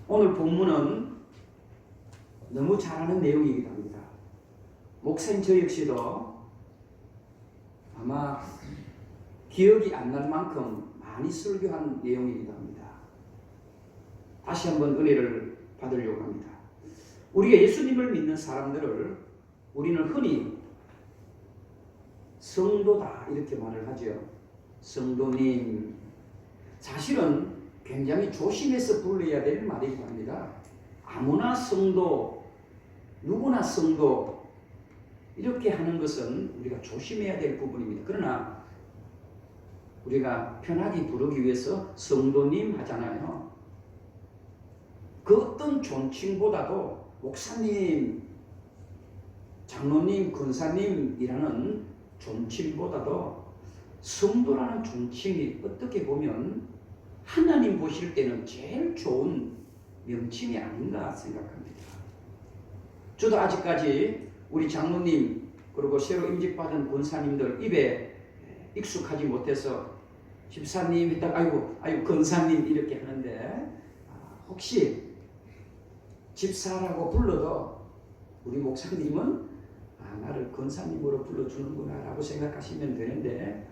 오늘 본문은 너무 잘 아는 내용이기도 합니다. 목사님 저 역시도 아마 기억이 안 날 만큼 많이 설교한 내용이기도 합니다. 다시 한번 은혜를 받으려고 합니다. 우리가 예수님을 믿는 사람들을 우리는 흔히 성도다 이렇게 말을 하죠. 성도님. 사실은 굉장히 조심해서 불러야 될 말이기도 합니다. 아무나 성도, 누구나 성도 이렇게 하는 것은 우리가 조심해야 될 부분입니다. 그러나 우리가 편하게 부르기 위해서 성도님 하잖아요. 그 어떤 존칭보다도 목사님, 장로님, 권사님이라는 존칭보다도 성도라는 존칭이 어떻게 보면 하나님 보실 때는 제일 좋은 명칭이 아닌가 생각합니다. 저도 아직까지 우리 장로님 그리고 새로 임직받은 권사님들 입에 익숙하지 못해서 집사님 했다가 아이고 권사님 이렇게 하는데 혹시 집사라고 불러도 우리 목사님은 나를 권사님으로 불러주는구나 라고 생각하시면 되는데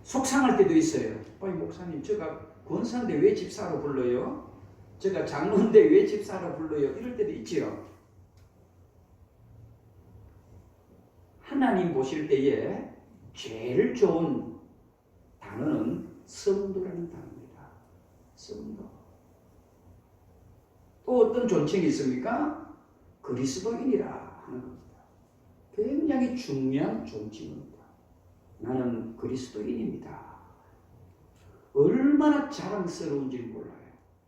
속상할 때도 있어요. 목사님 제가 권사인데 왜 집사로 불러요? 제가 장로인데 왜 집사로 불러요? 이럴 때도 있지요. 하나님 보실 때에 제일 좋은 단어는 성도라는 단어입니다. 성도. 또 어떤 존칭이 있습니까? 그리스도인이라 하는 겁니다. 굉장히 중요한 존칭입니다. 나는 그리스도인입니다. 얼마나 자랑스러운지 몰라요.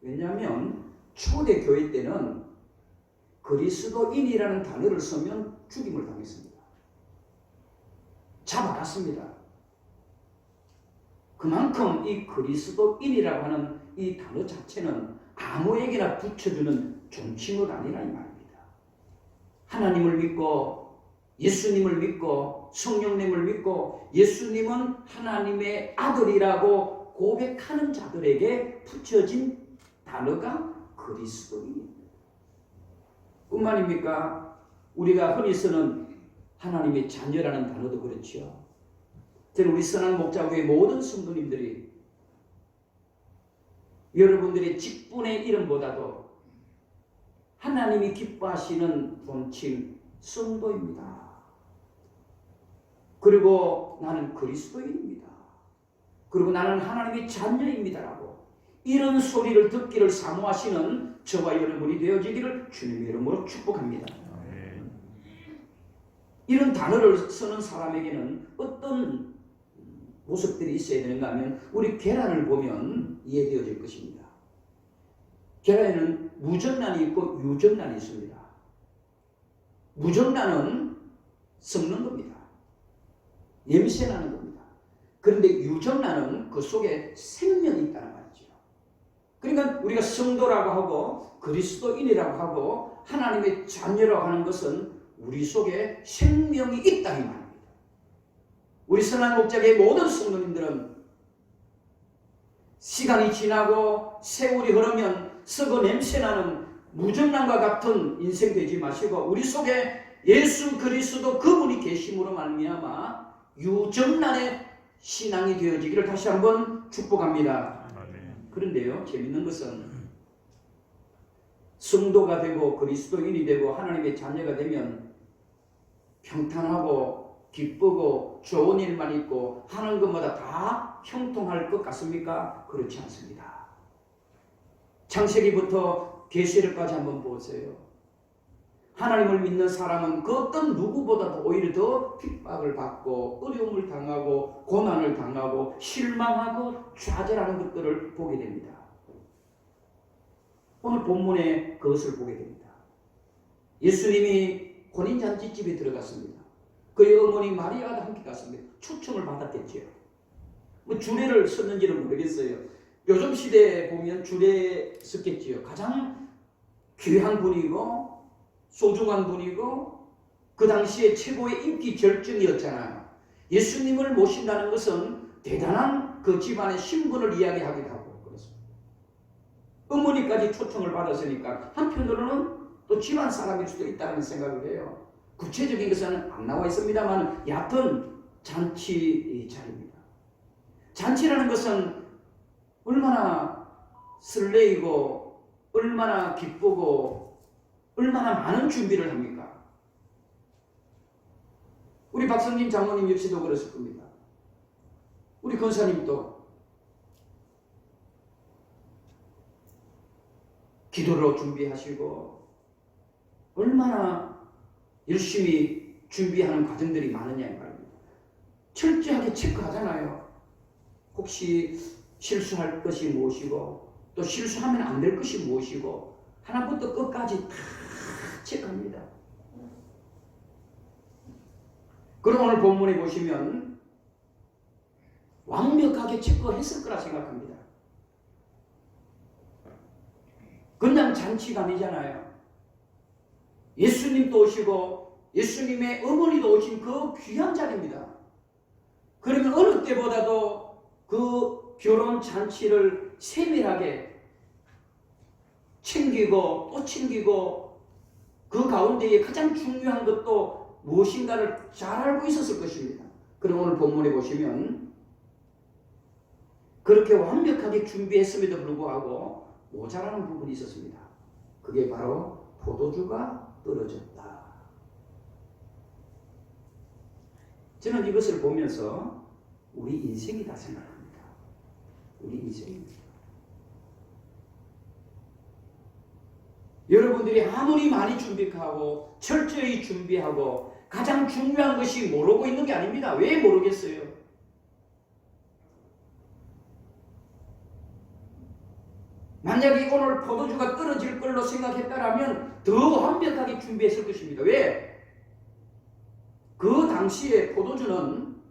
왜냐하면 초대교회 때는 그리스도인이라는 단어를 쓰면 죽임을 당했습니다. 잡아갔습니다. 그만큼 이 그리스도인이라고 하는 이 단어 자체는 아무에게나 붙여주는 존칭은 아니라 이 말입니다. 하나님을 믿고 예수님을 믿고 성령님을 믿고 예수님은 하나님의 아들이라고 고백하는 자들에게 붙여진 단어가 그리스도인입니다. 뿐만입니까? 우리가 흔히 쓰는 하나님의 자녀라는 단어도 그렇지요. 저는 우리 선한 목자교회 모든 성도님들이 여러분들의 직분의 이름보다도 하나님이 기뻐하시는 본칭 성도입니다. 그리고 나는 그리스도인입니다. 그리고 나는 하나님의 자녀입니다라고 이런 소리를 듣기를 사모하시는 저와 여러분이 되어지기를 주님의 이름으로 축복합니다. 이런 단어를 쓰는 사람에게는 어떤 모습들이 있어야 되는가 하면 우리 계란을 보면 이해되어질 것입니다. 계란에는 무정란이 있고 유정란이 있습니다. 무정란은 썩는 겁니다. 냄새나는 겁니다. 그런데 유정란은 그 속에 생명이 있다는 말이죠. 그러니까 우리가 성도라고 하고 그리스도인이라고 하고 하나님의 자녀라고 하는 것은 우리 속에 생명이 있다 이 말입니다. 우리 선한 목자의 모든 성도님들은 시간이 지나고 세월이 흐르면 썩어 냄새나는 무정란과 같은 인생 되지 마시고 우리 속에 예수 그리스도 그분이 계심으로 말미암아 유정란의 신앙이 되어지기를 다시 한번 축복합니다. 그런데요, 재밌는 것은 성도가 되고 그리스도인이 되고 하나님의 자녀가 되면 평탄하고 기쁘고 좋은 일만 있고 하는 것마다 다 형통할 것 같습니까? 그렇지 않습니다. 창세기부터 계시록까지 한번 보세요. 하나님을 믿는 사람은 그 어떤 누구보다도 오히려 더 핍박을 받고 어려움을 당하고 고난을 당하고 실망하고 좌절하는 것들을 보게 됩니다. 오늘 본문에 그것을 보게 됩니다. 예수님이 혼인잔치집에 들어갔습니다. 그의 어머니 마리아와 함께 갔습니다. 초청을 받았겠지요. 주례를 썼는지는 모르겠어요. 요즘 시대에 보면 주례 썼겠지요. 가장 귀한 분이고 소중한 분이고 그 당시에 최고의 인기 절정이었잖아요. 예수님을 모신다는 것은 대단한 그 집안의 신분을 이야기하기도 하고 그렇습니다. 어머니까지 초청을 받았으니까 한편으로는 또 집안 사람일 수도 있다는 생각을 해요. 구체적인 것은 안 나와 있습니다만 얕은 잔치 자리입니다. 잔치라는 것은 얼마나 설레이고 얼마나 기쁘고 얼마나 많은 준비를 합니까? 우리 박성진 장모님 역시도 그랬을 겁니다. 우리 권사님도 기도로 준비하시고 얼마나 열심히 준비하는 과정들이 많으냐 이 말입니다. 철저하게 체크하잖아요. 혹시 실수할 것이 무엇이고 또 실수하면 안 될 것이 무엇이고 하나부터 끝까지 다 체크합니다. 그럼 오늘 본문에 보시면 완벽하게 체크했을 거라 생각합니다. 그냥 잔치가 아니잖아요. 예수님도 오시고 예수님의 어머니도 오신 그 귀한 자리입니다. 그러면 어느 때보다도 그 결혼 잔치를 세밀하게 챙기고 또 챙기고 그 가운데에 가장 중요한 것도 무엇인가를 잘 알고 있었을 것입니다. 그럼 오늘 본문에 보시면 그렇게 완벽하게 준비했음에도 불구하고 모자라는 부분이 있었습니다. 그게 바로 포도주가 떨어졌다. 저는 이것을 보면서 우리 인생이다 생각합니다. 우리 인생입니다. 여러분들이 아무리 많이 준비하고 철저히 준비하고 가장 중요한 것이 모르고 있는 게 아닙니다. 왜 모르겠어요? 만약에 오늘 포도주가 떨어질 걸로 생각했다라면 더 완벽하게 준비했을 것입니다. 왜? 그 당시에 포도주는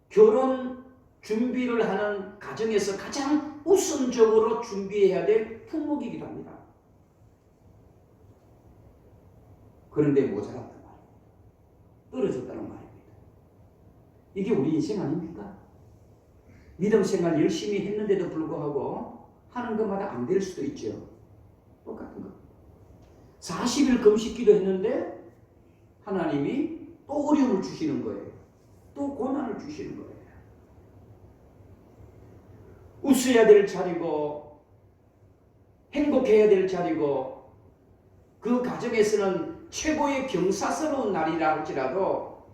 결혼 준비를 하는 가정에서 가장 우선적으로 준비해야 될 품목이기도 합니다. 그런데 모자랐단 말이에요. 떨어졌다는 말입니다. 이게 우리 인생 아닙니까? 믿음 생활 열심히 했는데도 불구하고 하는 것마다 안 될 수도 있죠. 똑같은 거. 40일 금식기도 했는데 하나님이 또 어려움을 주시는 거예요. 또 고난을 주시는 거예요. 웃어야 될 자리고 행복해야 될 자리고 그 가정에서는 최고의 경사스러운 날이라 할지라도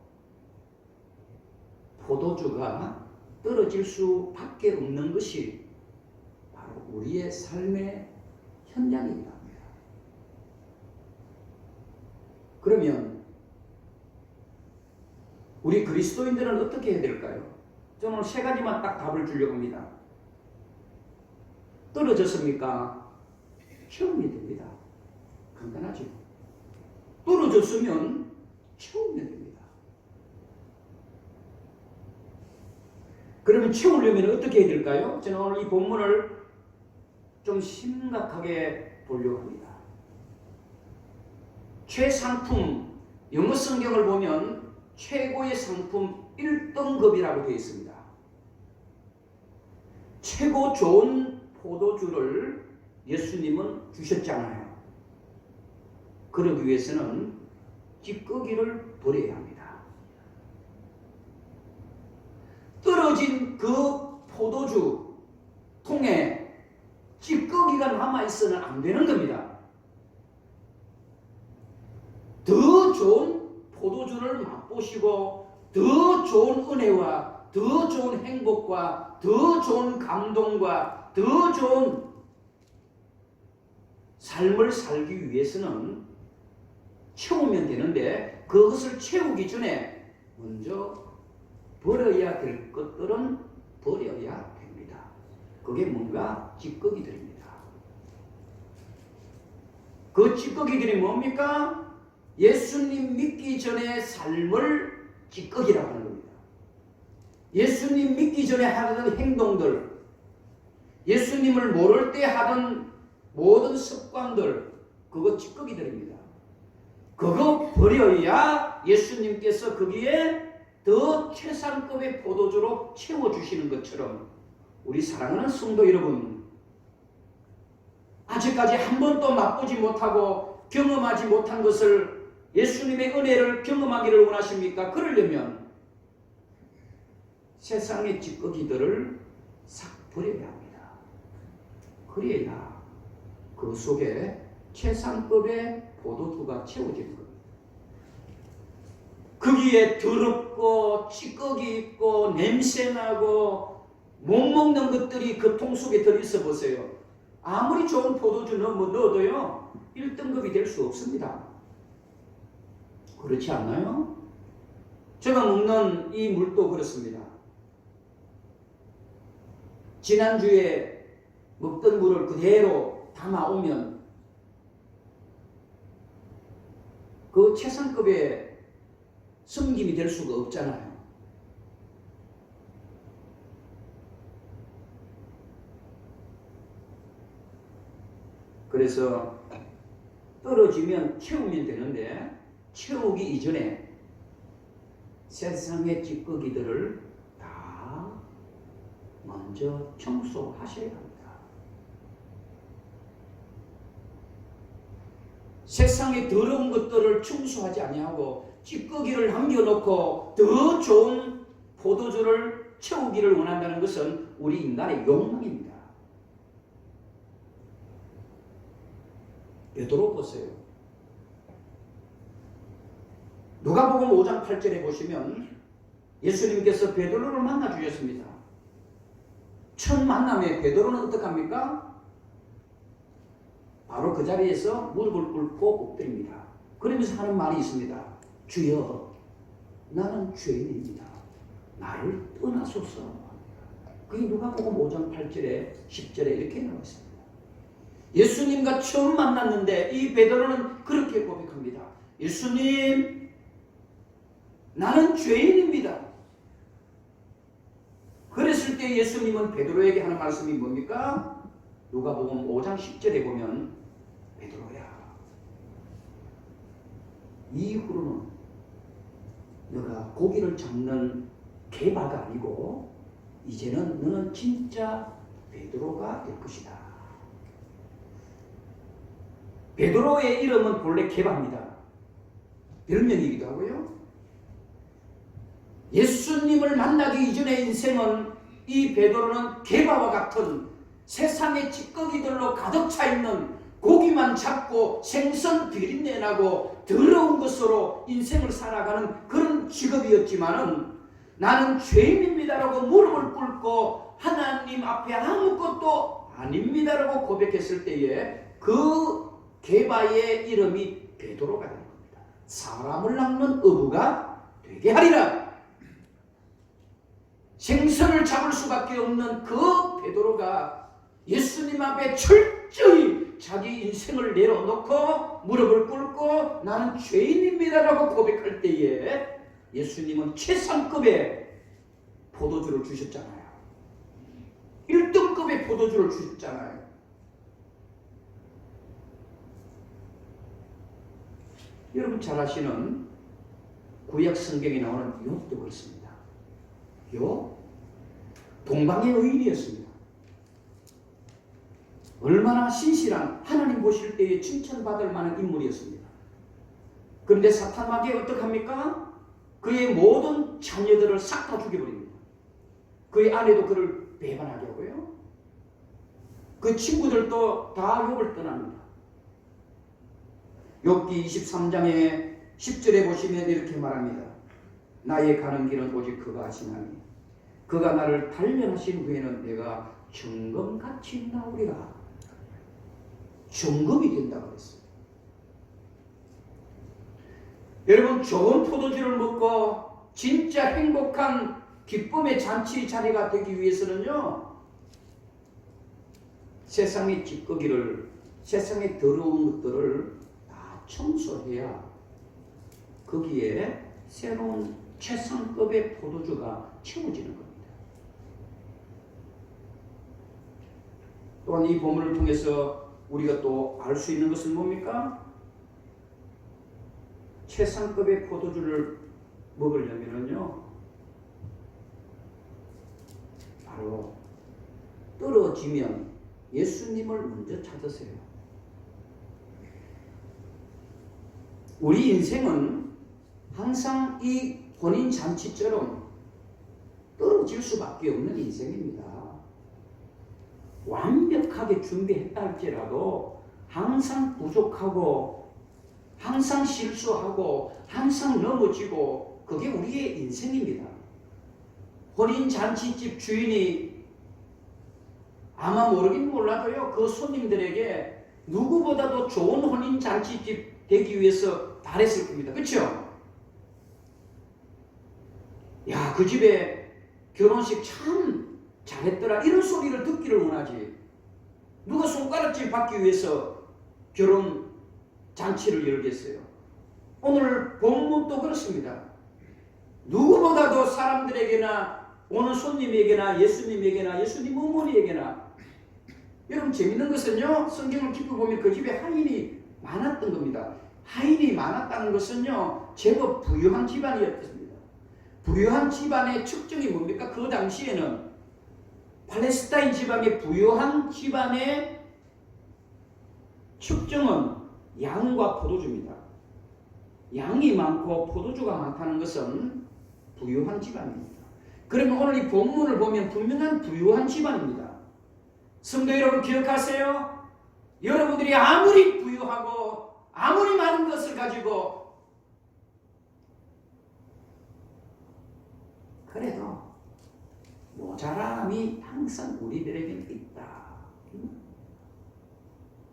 포도주가 떨어질 수밖에 없는 것이 바로 우리의 삶의 현장이기도 합니다. 그러면 우리 그리스도인들은 어떻게 해야 될까요? 저는 오늘 세 가지만 딱 답을 주려고 합니다. 떨어졌습니까? 채우면 됩니다. 간단하죠. 떨어졌으면 채우면 됩니다. 그러면 채우려면 어떻게 해야 될까요? 저는 오늘 이 본문을 좀 심각하게 보려고 합니다. 최상품, 영어 성경을 보면 최고의 상품 1등급이라고 되어 있습니다. 최고 좋은 포도주를 예수님은 주셨잖아요. 그러기 위해서는 찌꺼기를 버려야 합니다. 떨어진 그 포도주 통에 찌꺼기가 남아있어는 안 되는 겁니다. 더 좋은 포도주를 맛보시고 더 좋은 은혜와 더 좋은 행복과 더 좋은 감동과 더 좋은 삶을 살기 위해서는 채우면 되는데 그것을 채우기 전에 먼저 버려야 될 것들은 버려야 됩니다. 그게 뭔가 찌꺼기들입니다. 그 찌꺼기들이 뭡니까? 예수님 믿기 전에 삶을 찌꺼기라고 하는 겁니다. 예수님 믿기 전에 하던 행동들, 예수님을 모를 때 하던 모든 습관들, 그거 찌꺼기들입니다. 그거 버려야 예수님께서 거기에 더 최상급의 포도주로 채워주시는 것처럼 우리 사랑하는 성도 여러분, 아직까지 한 번도 맛보지 못하고 경험하지 못한 것을 예수님의 은혜를 경험하기를 원하십니까? 그러려면 세상의 찌꺼기들을 싹 버려야 합니다. 그래야 그 속에 최상급의 포도주가 채워지는 겁니다. 거기에 더럽고 찌꺼기 있고 냄새나고 못 먹는 것들이 그 통 속에 들어있어 보세요. 아무리 좋은 포도주 넣어도요 1등급이 될 수 없습니다. 그렇지 않나요? 제가 먹는 이 물도 그렇습니다. 지난주에 먹던 물을 그대로 담아오면 그 최상급의 섬김이 될 수가 없잖아요. 그래서 떨어지면 채우면 되는데 채우기 이전에 세상의 찌꺼기들을 다 먼저 청소하셔야 합니다. 세상의 더러운 것들을 청소하지 아니하고 찌꺼기를 남겨놓고 더 좋은 포도주를 채우기를 원한다는 것은 우리 인간의 욕망입니다. 베드로 보세요. 누가복음 5장 8절에 보시면 예수님께서 베드로를 만나 주셨습니다. 첫 만남에 베드로는 어떡합니까? 바로 그 자리에서 무릎을 꿇고 엎드립니다. 그러면서 하는 말이 있습니다. 주여, 나는 죄인입니다. 나를 떠나소서. 그게 누가복음 5장 8절에 10절에 이렇게 나와 있습니다. 예수님과 처음 만났는데 이 베드로는 그렇게 고백합니다. 예수님, 나는 죄인입니다. 그랬을 때 예수님은 베드로에게 하는 말씀이 뭡니까? 누가복음 5장 10절에 보면 베드로야, 이후로는 너가 고기를 잡는 게바가 아니고 이제는 너는 진짜 베드로가 될 것이다. 베드로의 이름은 본래 게바입니다. 별명이기도 하고요. 예수님을 만나기 이전의 인생은 이 베드로는 게바와 같은 세상의 찌꺼기들로 가득 차 있는 고기만 잡고 생선 비린내나고 더러운 것으로 인생을 살아가는 그런 직업이었지만은 나는 죄인입니다라고 무릎을 꿇고 하나님 앞에 아무것도 아닙니다라고 고백했을 때에 그 게바의 이름이 베드로가 된 겁니다. 사람을 낚는 어부가 되게 하리라. 생선을 잡을 수밖에 없는 그 베드로가 예수님 앞에 철저히 자기 인생을 내려놓고 무릎을 꿇고 나는 죄인입니다라고 고백할 때에 예수님은 최상급의 포도주를 주셨잖아요. 1등급의 포도주를 주셨잖아요. 여러분 잘 아시는 구약 성경에 나오는 욥도 그렇습니다. 욥 동방의 의인이었습니다. 얼마나 신실한, 하나님 보실 때에 칭찬받을 만한 인물이었습니다. 그런데 사탄 마귀가 어떡합니까? 그의 모든 자녀들을 싹 다 죽여버립니다. 그의 아내도 그를 배반하게 하고요. 그 친구들도 다 욥을 떠납니다. 욥기 23장의 10절에 보시면 이렇게 말합니다. 나의 가는 길은 오직 그가 아시나니 그가 나를 단련하신 후에는 내가 정금같이 나오리라. 정금이 된다고 했어요. 여러분 좋은 포도주를 먹고 진짜 행복한 기쁨의 잔치 자리가 되기 위해서는요, 세상의 찌꺼기를, 세상의 더러운 것들을 다 청소해야 거기에 새로운 최상급의 포도주가 채워지는 겁니다. 또한 이 본문을 통해서 우리가 또 알 수 있는 것은 뭡니까? 최상급의 포도주를 먹으려면요, 바로 떨어지면 예수님을 먼저 찾으세요. 우리 인생은 항상 이 혼인잔치처럼 떨어질 수밖에 없는 인생입니다. 완벽하게 준비했다 할지라도 항상 부족하고 항상 실수하고 항상 넘어지고 그게 우리의 인생입니다. 혼인잔치집 주인이 아마 모르긴 몰라도요, 그 손님들에게 누구보다도 좋은 혼인잔치집 되기 위해서 바랬을 겁니다. 그렇죠? 야, 그 집에 결혼식 참 잘했더라 이런 소리를 듣기를 원하지. 누가 손가락질 받기 위해서 결혼 잔치를 열겠어요? 오늘 본문도 그렇습니다. 누구보다도 사람들에게나 오는 손님에게나 예수님에게나 예수님 어머니에게나, 여러분 재밌는 것은요, 성경을 깊이 보면 그 집에 하인이 많았던 겁니다. 하인이 많았다는 것은요, 제법 부유한 집안이었습니다. 부유한 집안의 특징이 뭡니까? 그 당시에는 팔레스타인 지방의 부유한 집안의 특징은 양과 포도주입니다. 양이 많고 포도주가 많다는 것은 부유한 집안입니다. 그러면 오늘 이 본문을 보면 분명한 부유한 집안입니다. 성도 여러분 기억하세요? 여러분들이 아무리 부유하고 아무리 많은 것을 가지고 그래도 모자람이 항상 우리들에게는 있다.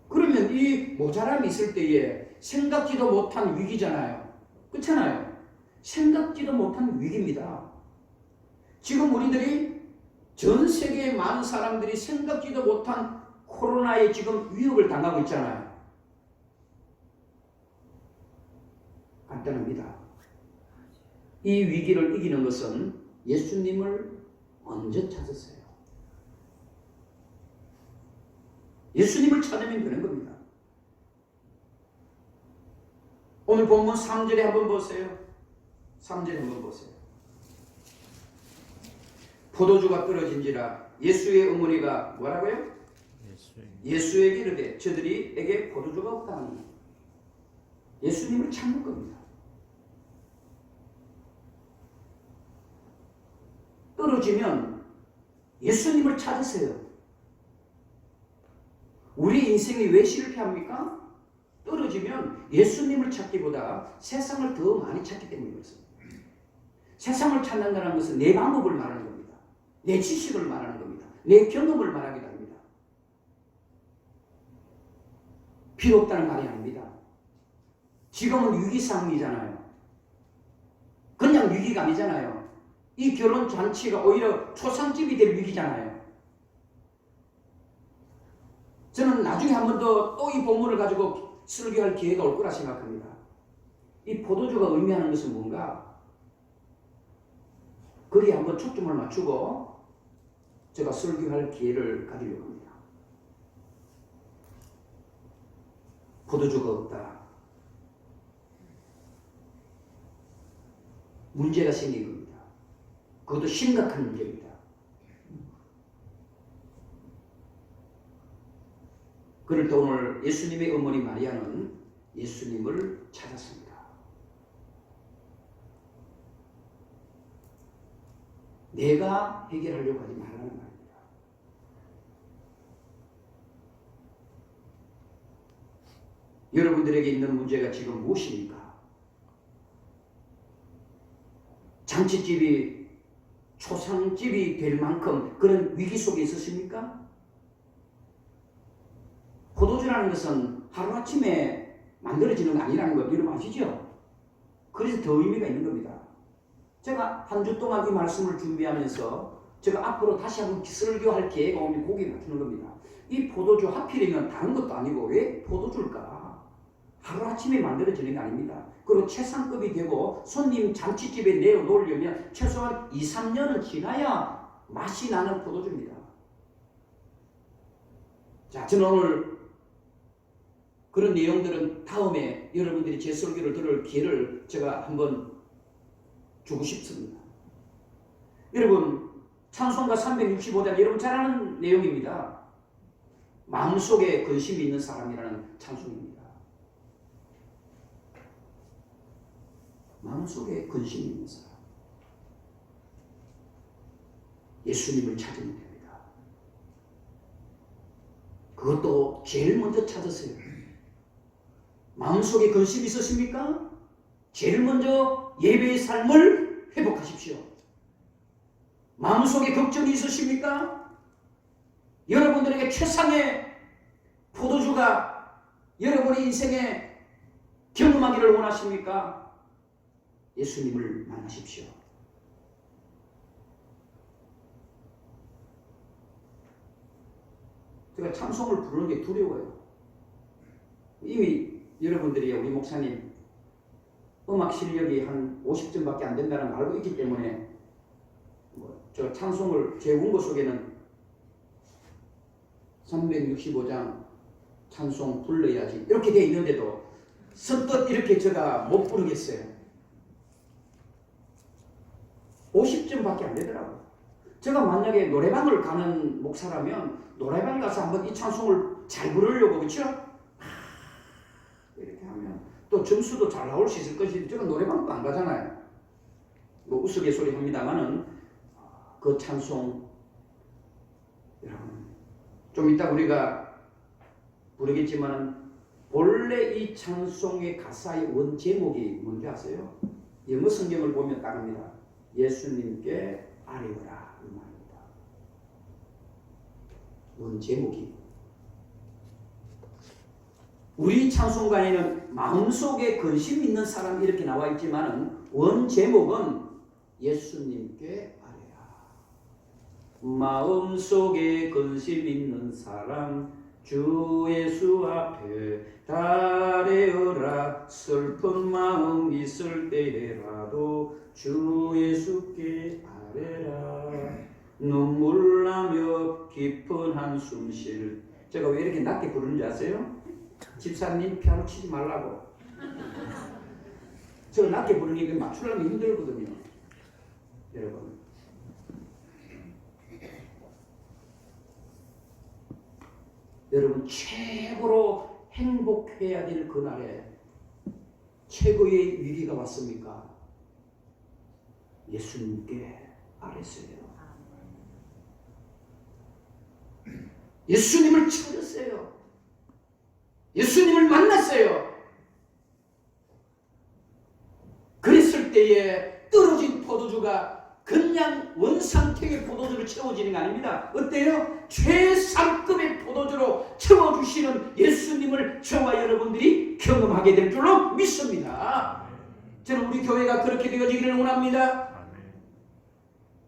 그러면 이 모자람이 있을 때에 생각지도 못한 위기잖아요. 그렇잖아요. 생각지도 못한 위기입니다. 지금 우리들이 전 세계의 많은 사람들이 생각지도 못한 코로나에 지금 위협을 당하고 있잖아요. 간단합니다. 이 위기를 이기는 것은 예수님을 먼저 찾으세요. 예수님을 찾으면 되는 겁니다. 오늘 본문 3절에 한번 보세요. 3절에 한번 보세요. 포도주가 떨어진지라 예수의 어머니가 뭐라고요? 예수에게 이르되 저들이에게 포도주가 없다니. 예수님을 찾는 겁니다. 떨어지면 예수님을 찾으세요. 우리 인생이 왜 실패합니까? 떨어지면 예수님을 찾기보다 세상을 더 많이 찾기 때문에 그렇습니다. 세상을 찾는다는 것은 내 방법을 말하는 겁니다. 내 지식을 말하는 겁니다. 내 경험을 말하기도 합니다. 필요 없다는 말이 아닙니다. 지금은 위기상이잖아요. 그냥 위기가 아니잖아요. 이 결혼 잔치가 오히려 초상집이 될 위기잖아요. 저는 나중에 한 번 더 또 이 본문을 가지고 설교할 기회가 올 거라 생각합니다. 이 포도주가 의미하는 것은 뭔가? 거기에 한번 초점을 맞추고 제가 설교할 기회를 가지려고 합니다. 포도주가 없다. 문제가 생긴 겁니다. 그것도 심각한 문제입니다. 그럴 때 오늘 예수님의 어머니 마리아는 예수님을 찾았습니다. 내가 해결하려고 하지 말라는 말입니다. 여러분들에게 있는 문제가 지금 무엇입니까? 잔치집이 초상집이 될 만큼 그런 위기 속에 있으십니까? 포도주라는 것은 하루아침에 만들어지는 거 아니라는 것 여러분 아시죠? 그래서 더 의미가 있는 겁니다. 제가 한 주 동안 이 말씀을 준비하면서 제가 앞으로 다시 한번 설교할 기회가 오면 고개 맞추는 겁니다. 이 포도주 하필이면 다른 것도 아니고 왜 포도주일까? 하루아침에 만들어지는 게 아닙니다. 그리고 최상급이 되고 손님 잔치집에 내어놓으려면 최소한 2, 3년은 지나야 맛이 나는 포도주입니다. 자, 저는 오늘 그런 내용들은 다음에 여러분들이 제 설교를 들을 기회를 제가 한번 주고 싶습니다. 여러분, 찬송가 365장 여러분 잘 아는 내용입니다. 마음속에 근심이 있는 사람이라는 찬송입니다. 마음속에 근심이 있는 사람. 예수님을 찾으면 됩니다. 그것도 제일 먼저 찾으세요. 마음속에 근심이 있으십니까? 제일 먼저 예배의 삶을 회복하십시오. 마음속에 걱정이 있으십니까? 여러분들에게 최상의 포도주가 여러분의 인생에 경험하기를 원하십니까? 예수님을 만나십시오. 제가 찬송을 부르는 게 두려워요. 이미 여러분들이 우리 목사님 음악 실력이 한 50점밖에 안 된다는 걸 알고 있기 때문에 저 찬송을 제 원고 속에는 365장 찬송 불러야지 이렇게 돼 있는데도 선뜻 이렇게 제가 못 부르겠어요. 50점밖에 안 되더라고요. 제가 만약에 노래방을 가는 목사라면 노래방 가서 한번 이 찬송을 잘 부르려고, 그렇죠? 이렇게 하면 또 점수도 잘 나올 수 있을 것인데 제가 노래방도 안 가잖아요. 뭐 우스갯소리 합니다만은 그 찬송 여러분 좀 이따 우리가 부르겠지만 본래 이 찬송의 가사의 원 제목이 뭔지 아세요? 영어 성경을 보면 딱 합니다. 예수님께 아뢰어라 이 말입니다. 원 제목이 우리 찬송가에는 마음속에 근심 있는 사람 이렇게 나와 있지만 원 제목은 예수님께 아뢰라. 마음속에 근심 있는 사람 주 예수 앞에 아뢰어라. 슬픈 마음 있을 때라도 주 예수께 아뢰라. 눈물 나며 깊은 한숨 쉴. 제가 왜 이렇게 낮게 부르는지 아세요? 집사님 피아노 치지 말라고. 저 낮게 부르는 게 맞추려면 힘들거든요. 여러분 여러분 최고로 행복해야 될 그날에 최고의 위기가 왔습니까? 예수님께 아뢰세요. 예수님을 찾으세요. 예수님을 만났어요. 그랬을 때에 떨어진 포도주가 그냥 원상태의 포도주로 채워지는 게 아닙니다. 어때요? 최상급의 포도주로 채워주시는 예수님을 저와 여러분들이 경험하게 될 줄로 믿습니다. 저는 우리 교회가 그렇게 되어지기를 원합니다.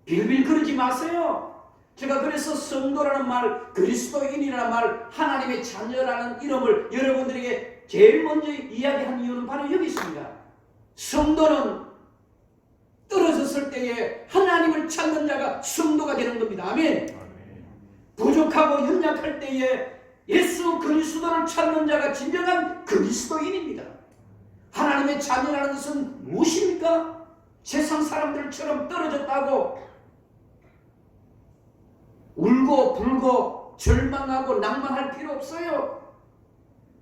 빌빌 그러지 마세요. 제가 그래서 성도라는 말, 그리스도인이라는 말, 하나님의 자녀라는 이름을 여러분들에게 제일 먼저 이야기한 이유는 바로 여기 있습니다. 성도는 떨어졌을 때에 하나님을 찾는 자가 성도가 되는 겁니다. 아멘. 부족하고 연약할 때에 예수 그리스도를 찾는 자가 진정한 그리스도인입니다. 하나님의 자녀라는 것은 무엇입니까? 세상 사람들처럼 떨어졌다고 울고 불고 절망하고 낭만할 필요 없어요.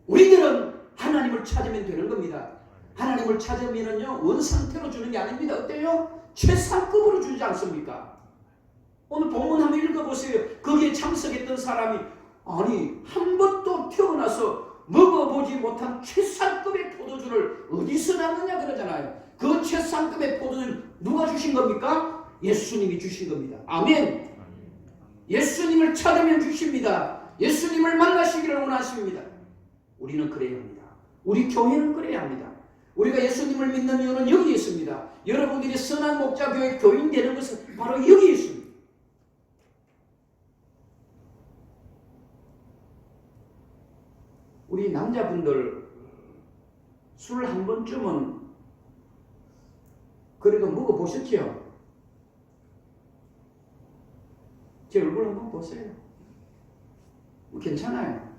우리들은 하나님을 찾으면 되는 겁니다. 하나님을 찾으면요 원상태로 주는 게 아닙니다. 어때요? 최상급으로 주지 않습니까? 오늘 본문 한번 읽어보세요. 거기에 참석했던 사람이 아니 한 번도 태어나서 먹어보지 못한 최상급의 포도주를 어디서 났느냐 그러잖아요. 그 최상급의 포도주를 누가 주신 겁니까? 예수님이 주신 겁니다. 아멘. 예수님을 찾으면 주십니다. 예수님을 만나시기를 원하십니다. 우리는 그래야 합니다. 우리 교회는 그래야 합니다. 우리가 예수님을 믿는 이유는 여기에 있습니다. 여러분들이 선한 목자교회 교인 되는 것은 바로 여기에 있습니다. 우리 남자분들 술 한 번쯤은 그래도 먹어보셨죠? 제 얼굴 한번 보세요. 괜찮아요.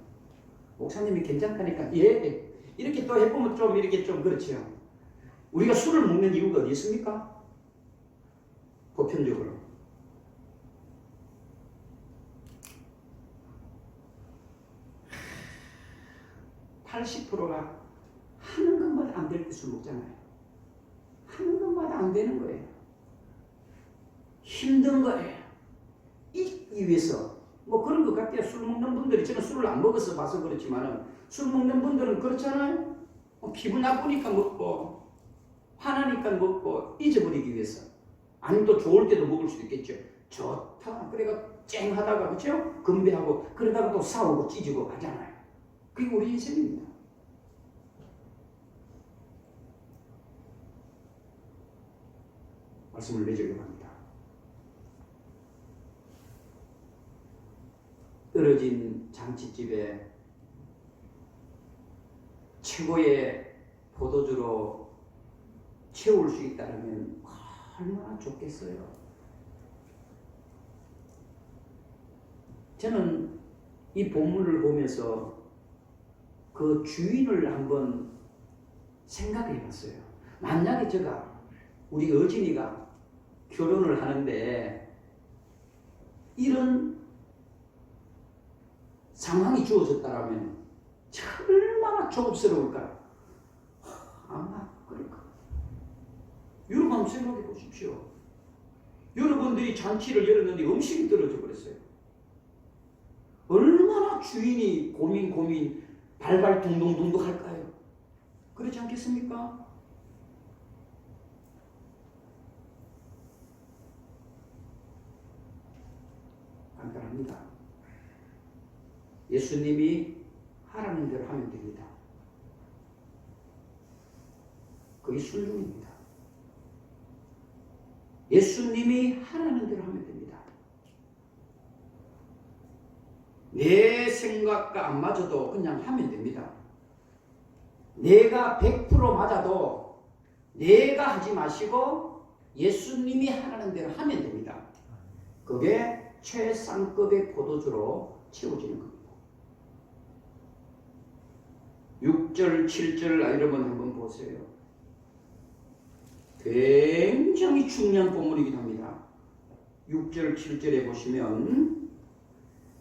목사님이 괜찮다니까 예 이렇게 또 해보면 좀 이렇게 좀 그렇죠. 우리가 술을 먹는 이유가 어디 있습니까? 보편적으로. 80%가 하는 것마다 안 될 때 술 먹잖아요. 하는 것마다 안 되는 거예요. 힘든 거예요. 잊기 위해서. 뭐 그런 것 같아요. 술 먹는 분들이, 저는 술을 안 먹어서 봐서 그렇지만은, 술 먹는 분들은 그렇잖아요. 기분 나쁘니까 먹고, 화나니까 먹고, 잊어버리기 위해서. 아니면 또 좋을 때도 먹을 수도 있겠죠. 좋다. 그래가 쨍하다가, 그렇죠? 건배하고, 그러다가 또 싸우고 찢고 하잖아요. 그게 우리 인생입니다. 말씀을 맺으려고 합니다. 떨어진 장치집에 최고의 포도주로 채울 수 있다면 얼마나 좋겠어요. 저는 이 본문을 보면서 그 주인을 한번 생각해 봤어요. 만약에 우리 어진이가 결혼을 하는데 이런 상황이 주어졌다면 얼마나 조급스러울까요? 아마 그럴까. 여러분 한번 생각해 보십시오. 여러분들이 잔치를 열었는데 음식이 떨어져 버렸어요. 얼마나 주인이 고민 발발 둥둥둥둥 할까요? 그렇지 않겠습니까? 간단합니다. 예수님이 하라는 대로 하면 됩니다. 그게 순종입니다. 예수님이 하라는 대로 하면 됩니다. 내 생각과 안 맞아도 그냥 하면 됩니다. 내가 100% 맞아도 내가 하지 마시고 예수님이 하라는 대로 하면 됩니다. 그게 최상급의 포도주로 채워지는 겁니다. 6절, 7절 여러분 한번 보세요. 굉장히 중요한 본문이기도 합니다. 6절, 7절에 보시면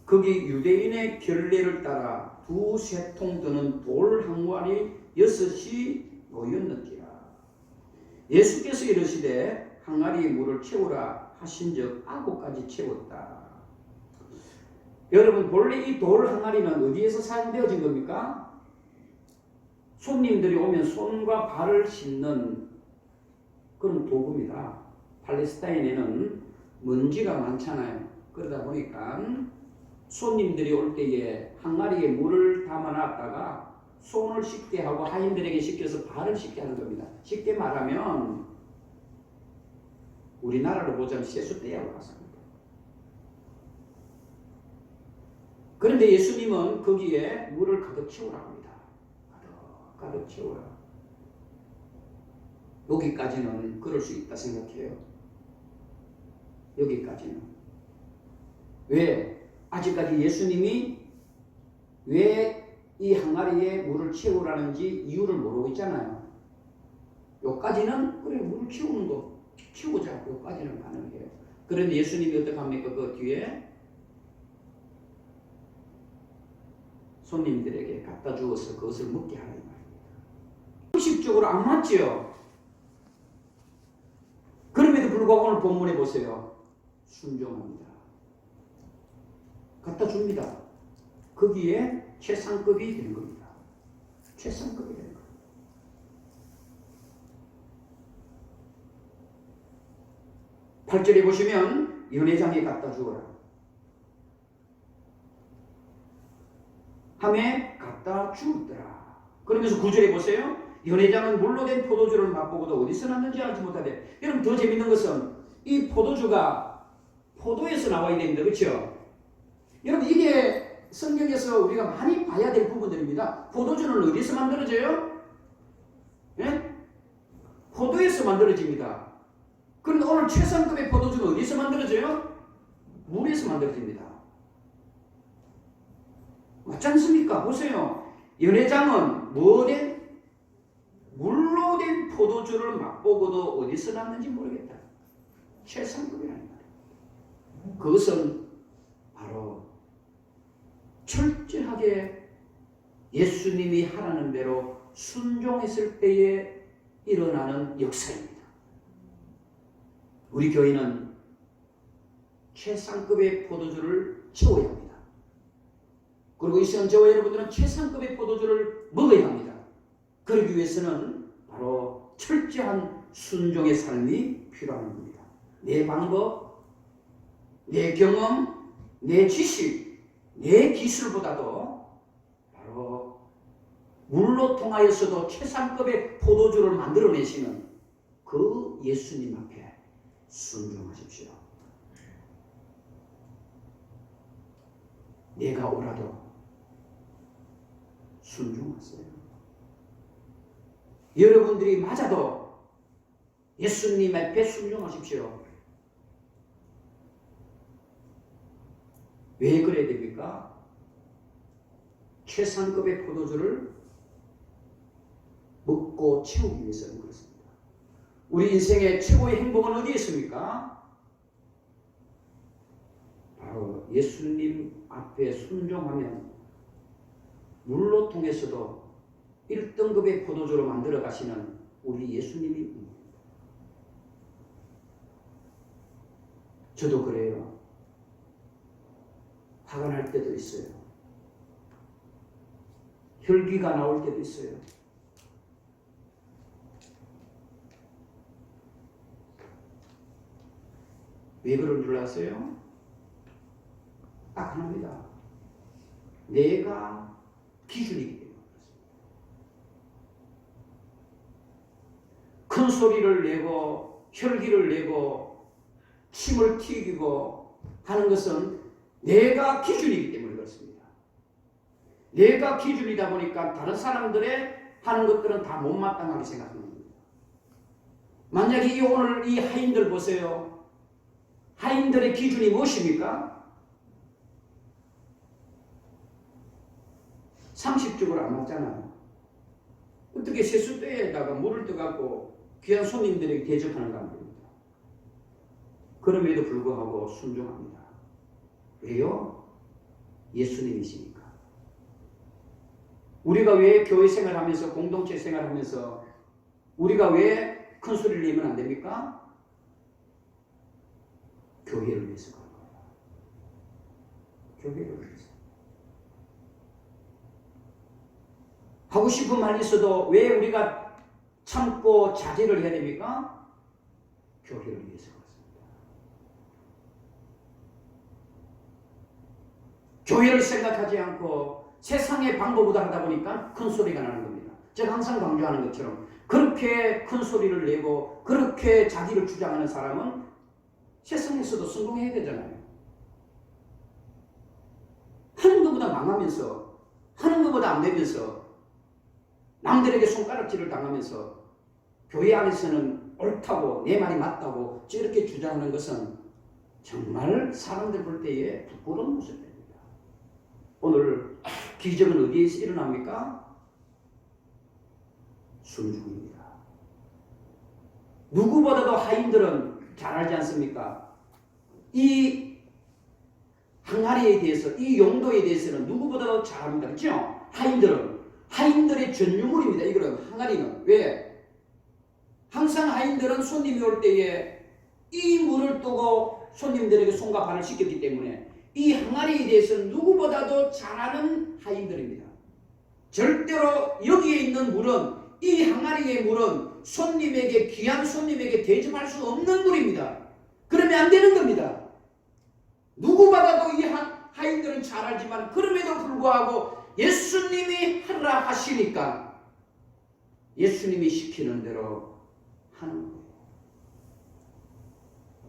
거기 유대인의 결례를 따라 두세 통 드는 돌 항아리 6이 놓였는지라. 예수께서 이르시되 항아리에 물을 채우라 하신즉 아구까지 채웠다. 여러분 본래 이 돌 항아리는 어디에서 사용되어진 겁니까? 손님들이 오면 손과 발을 씻는 그런 도구입니다. 팔레스타인에는 먼지가 많잖아요. 그러다 보니까 손님들이 올 때에 항아리에 물을 담아놨다가 손을 씻게 하고 하인들에게 씻겨서 발을 씻게 하는 겁니다. 쉽게 말하면 우리나라로 보자면 세숫대야와 같습니다. 그런데 예수님은 거기에 물을 가득 채우라 합니다. 가득 채워라. 여기까지는 그럴 수 있다 생각해요. 여기까지는. 왜? 아직까지 예수님이 왜 이 항아리에 물을 채우라는지 이유를 모르고 있잖아요. 여기까지는 그래 물을 채우는 거 채우자. 여기까지는 가능해요. 그런데 예수님이 어떻게 합니까? 그 뒤에 손님들에게 갖다 주어서 그것을 먹게 하는 말입니다. 형식적으로 안 맞지요? 그럼에도 불구하고 오늘 본문에 보세요. 순종합니다. 갖다 줍니다. 거기에 최상급이 되는 겁니다. 최상급이 되는 겁니다. 팔 절에 보시면 연회장에 갖다 주어라. 함에 갖다 주었더라. 그러면서 9절에 보세요. 연회장은 물로 된 포도주를 맛보고도 어디서 났는지 알지 못하되. 여러분 더 재밌는 것은 이 포도주가 포도에서 나와야 됩니다. 그렇죠? 여러분 이게 성경에서 우리가 많이 봐야 될 부분들입니다. 포도주는 어디서 만들어져요? 예? 포도에서 만들어집니다. 그런데 오늘 최상급의 포도주는 어디서 만들어져요? 물에서 만들어집니다. 맞지 않습니까? 보세요. 연회장은 물로 된 포도주를 맛보고도 어디서 났는지 모르겠다. 최상급이라는 말이에요. 그것은 바로 철저하게 예수님이 하라는 대로 순종했을 때에 일어나는 역사입니다. 우리 교회는 최상급의 포도주를 채워야 합니다. 그리고 이 시간 저와 여러분들은 최상급의 포도주를 먹어야 합니다. 그러기 위해서는 바로 철저한 순종의 삶이 필요한 겁니다. 내 방법, 내 경험, 내 지식, 내 기술보다도 바로 물로 통하여서도 최상급의 포도주를 만들어내시는 그 예수님 앞에 순종하십시오. 내가 오라도 순종하세요. 여러분들이 맞아도 예수님 앞에 순종하십시오. 왜 그래야 됩니까? 최상급의 포도주를 먹고 채우기 위해서는 그렇습니다. 우리 인생의 최고의 행복은 어디에 있습니까? 바로 예수님 앞에 순종하면 물로 통해서도 1등급의 포도주로 만들어 가시는 우리 예수님이 있습니다. 저도 그래요. 화가 날 때도 있어요. 혈기가 나올 때도 있어요. 왜 그런 줄 아세요? 딱 하나입니다. 내가 기준이기 때문에 그렇습니다. 큰 소리를 내고 혈기를 내고 침을 튀기고 하는 것은 내가 기준이기 때문에 그렇습니다. 내가 기준이다 보니까 다른 사람들의 하는 것들은 다 못마땅하게 생각하는 겁니다. 만약에 오늘 이 하인들 보세요. 하인들의 기준이 무엇입니까? 상식적으로 안 맞잖아요. 어떻게 세숫대에다가 물을 떠갖고 귀한 손님들에게 대접하는가 말입니다. 그럼에도 불구하고 순종합니다. 왜요? 예수님이시니까. 우리가 왜 교회 생활하면서 공동체 생활하면서 우리가 왜 큰 소리를 내면 안 됩니까? 교회를 위해서 그런 거예요. 교회를 위해서. 하고 싶은 말이 있어도 왜 우리가 참고 자제를 해야 됩니까? 교회를 위해서 그렇습니다. 교회를 생각하지 않고 세상의 방법보다 하다 보니까 큰 소리가 나는 겁니다. 제가 항상 강조하는 것처럼 그렇게 큰 소리를 내고 그렇게 자기를 주장하는 사람은 세상에서도 성공해야 되잖아요. 하는 것보다 망하면서 하는 것보다 안 되면서 남들에게 손가락질을 당하면서 교회 안에서는 옳다고 내 말이 맞다고 저렇게 주장하는 것은 정말 사람들 볼 때에 부끄러운 모습입니다. 오늘 기적은 어디에서 일어납니까? 순종입니다. 누구보다도 하인들은 잘 알지 않습니까? 이 항아리에 대해서, 이 용도에 대해서는 누구보다도 잘 압니다. 그렇죠? 하인들의 전유물입니다. 이거는 항아리는. 왜? 항상 하인들은 손님이 올 때에 이 물을 뜨고 손님들에게 손과 발을 씻겼기 때문에 이 항아리에 대해서는 누구보다도 잘 아는 하인들입니다. 절대로 여기에 있는 물은, 이 항아리의 물은 손님에게, 귀한 손님에게 대접할 수 없는 물입니다. 그러면 안 되는 겁니다. 누구보다도 이 하인들은 잘 알지만 그럼에도 불구하고 예수님이 하라 하시니까 예수님이 시키는 대로 하는 거예요.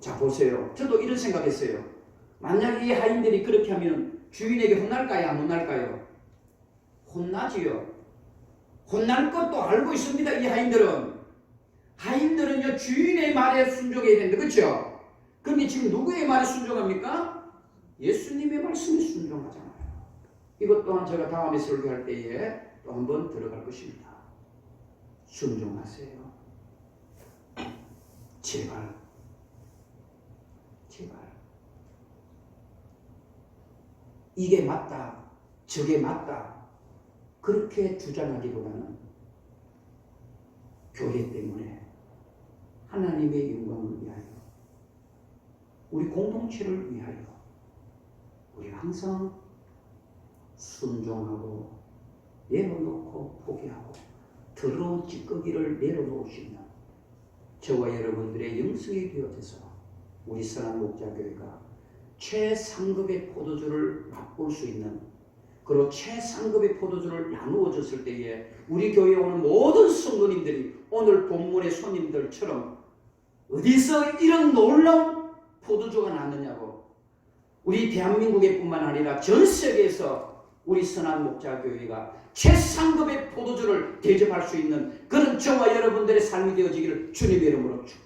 자, 보세요. 저도 이런 생각했어요. 만약 이 하인들이 그렇게 하면 주인에게 혼날까요? 안 혼날까요? 혼나지요. 혼날 것도 알고 있습니다. 이 하인들은요 주인의 말에 순종해야 된다. 그렇죠? 그런데 지금 누구의 말에 순종합니까? 예수님의 말씀에 순종하잖아요. 이것 또한 제가 다음에 설교할 때에 또 한번 들어갈 것입니다. 순종하세요. 제발. 이게 맞다, 저게 맞다, 그렇게 주장하기보다는 교회 때문에 하나님의 영광을 위하여, 우리 공동체를 위하여 우리가 항상 순종하고 내려놓고 포기하고 더러운 찌꺼기를 내려놓을 수 있는 저와 여러분들의 영성이 되어져서 우리 선한 목자교회가 최상급의 포도주를 맛볼 수 있는, 그리고 최상급의 포도주를 나누어 줬을 때에 우리 교회에 오는 모든 성도님들이 오늘 본문의 손님들처럼 어디서 이런 놀라운 포도주가 났느냐고, 우리 대한민국에 뿐만 아니라 전 세계에서 우리 선한 목자교회가 최상급의 포도주를 대접할 수 있는 그런 저와 여러분들의 삶이 되어지기를 주님의 이름으로 축복합니다.